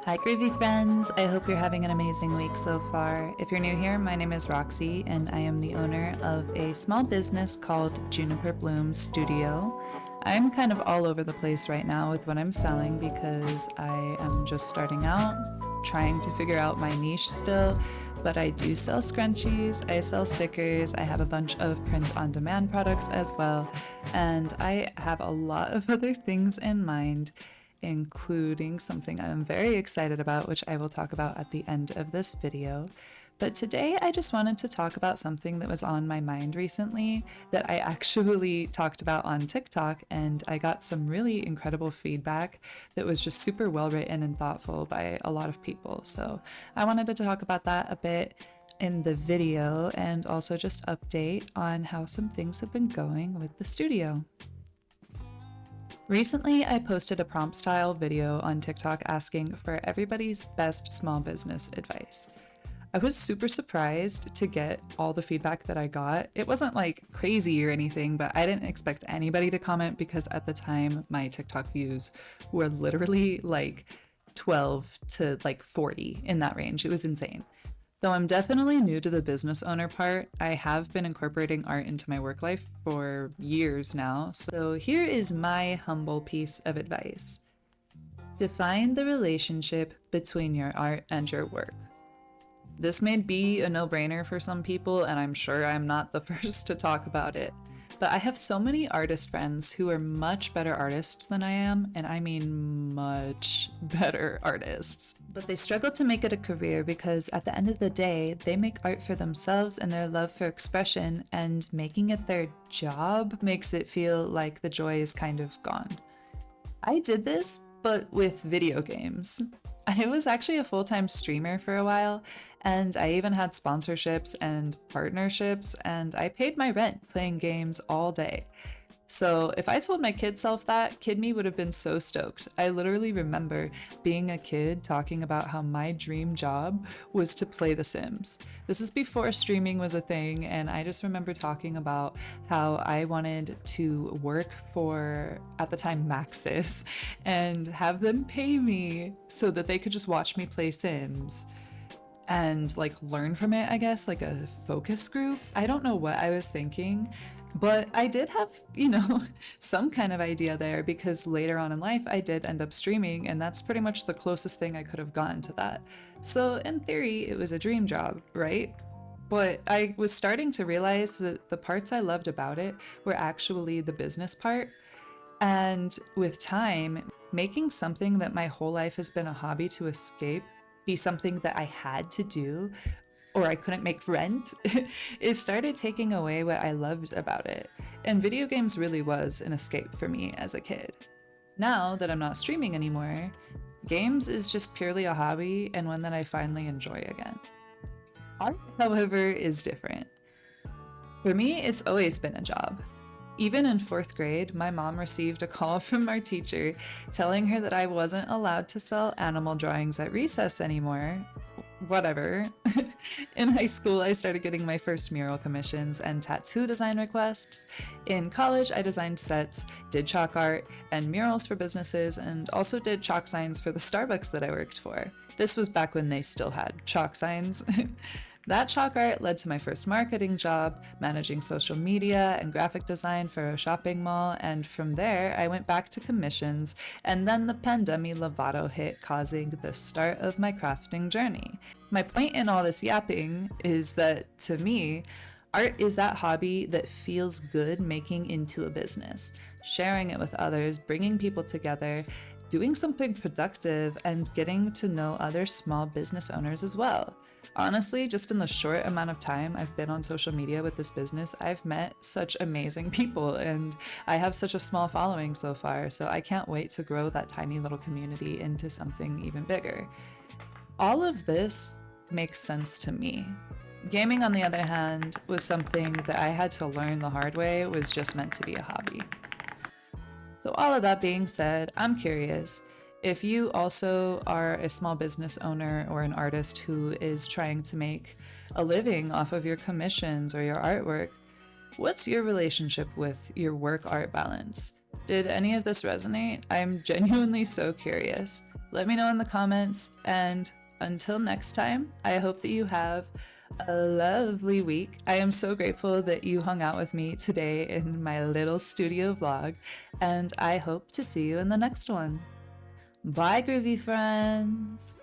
Hi groovy friends, I hope you're having an amazing week so far. If you're new here, my name is Roxy and I am the owner of a small business called Juniper Bloom Studio. I'm kind of all over the place right now with what I'm selling because I am just starting out, trying to figure out my niche still, but I do sell scrunchies, I sell stickers, I have a bunch of print-on-demand products as well, and I have a lot of other things in mind, including something I'm very excited about, which I will talk about at the end of this video. But today I just wanted to talk about something that was on my mind recently that I actually talked about on TikTok, and I got some really incredible feedback that was just super well written and thoughtful by a lot of people. So I wanted to talk about that a bit in the video and also just update on how some things have been going with the studio. Recently, I posted a prompt style video on TikTok asking for everybody's best small business advice. I was super surprised to get all the feedback that I got. It wasn't like crazy or anything, but I didn't expect anybody to comment because at the time my TikTok views were literally like 12 to like 40 in that range. It was insane. Though I'm definitely new to the business owner part, I have been incorporating art into my work life for years now, so here is my humble piece of advice. Define the relationship between your art and your work. This may be a no-brainer for some people, and I'm sure I'm not the first to talk about it, but I have so many artist friends who are much better artists than I am, and I mean much better artists. But they struggle to make it a career because at the end of the day, they make art for themselves and their love for expression, and making it their job makes it feel like the joy is kind of gone. I did this, but with video games. I was actually a full-time streamer for a while, and I even had sponsorships and partnerships, and I paid my rent playing games all day. So if I told my kid self that, kid me would have been so stoked. I literally remember being a kid talking about how my dream job was to play The Sims. This is before streaming was a thing, and I just remember talking about how I wanted to work for, at the time, Maxis, and have them pay me so that they could just watch me play Sims and like learn from it, I guess, like a focus group. I don't know what I was thinking, but I did have, some kind of idea there because later on in life I did end up streaming, and that's pretty much the closest thing I could have gotten to that. So in theory, it was a dream job, right? But I was starting to realize that the parts I loved about it were actually the business part. And with time, making something that my whole life has been a hobby to escape be something that I had to do or I couldn't make rent, it started taking away what I loved about it. And video games really was an escape for me as a kid. Now that I'm not streaming anymore, games is just purely a hobby and one that I finally enjoy again. Art, however, is different. For me, it's always been a job. Even in 4th grade, my mom received a call from our teacher telling her that I wasn't allowed to sell animal drawings at recess anymore. Whatever. In high school, I started getting my first mural commissions and tattoo design requests. In college, I designed sets, did chalk art and murals for businesses, and also did chalk signs for the Starbucks that I worked for. This was back when they still had chalk signs. That chalk art led to my first marketing job, managing social media and graphic design for a shopping mall, and from there I went back to commissions, and then the pandemic Lovato hit, causing the start of my crafting journey. My point in all this yapping is that, to me, art is that hobby that feels good making into a business, sharing it with others, bringing people together, doing something productive, and getting to know other small business owners as well. Honestly, just in the short amount of time I've been on social media with this business, I've met such amazing people, and I have such a small following so far, so I can't wait to grow that tiny little community into something even bigger. All of this makes sense to me. Gaming, on the other hand, was something that I had to learn the hard way was just meant to be a hobby. So all of that being said, I'm curious, if you also are a small business owner or an artist who is trying to make a living off of your commissions or your artwork, what's your relationship with your work-art balance? Did any of this resonate? I'm genuinely so curious. Let me know in the comments, and until next time, I hope that you have a lovely week. I am so grateful that you hung out with me today in my little studio vlog, and I hope to see you in the next one. Bye, groovy friends!